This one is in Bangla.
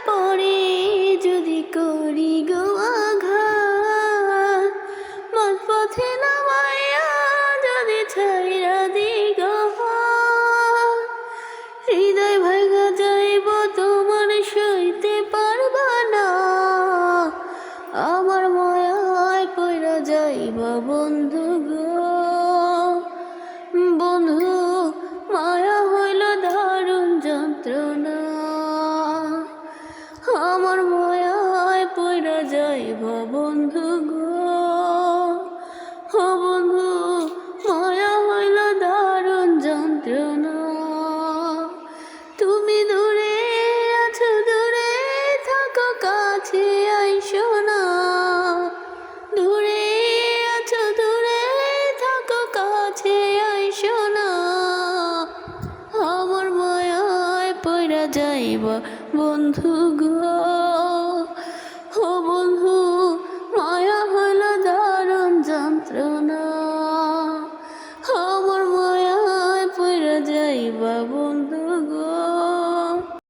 পরে যদি করি গো আঘাত, মাঝপথে নামাইয়া যদি ছাইরা দি গো হাত, হৃদয় ভাঙা যাইব তোমার সইতে পারবা না, আমার মায়ায় পইরা যাইবা বন্ধু গো। বন্ধু মায়া হইল দারুণ যন্ত্রণা, আমার মায়ায় পইরা যাইবা বন্ধু গো। ও বন্ধু মায়া হইল দারুণ যন্ত্রণা, তুমি দূরে আছো দূরে থাকো কাছে আইসো না, দূরে আছো দূরে থাকো কাছে আইসো না, আমার মায়ায় পইরা যাইবা বন্ধু গো।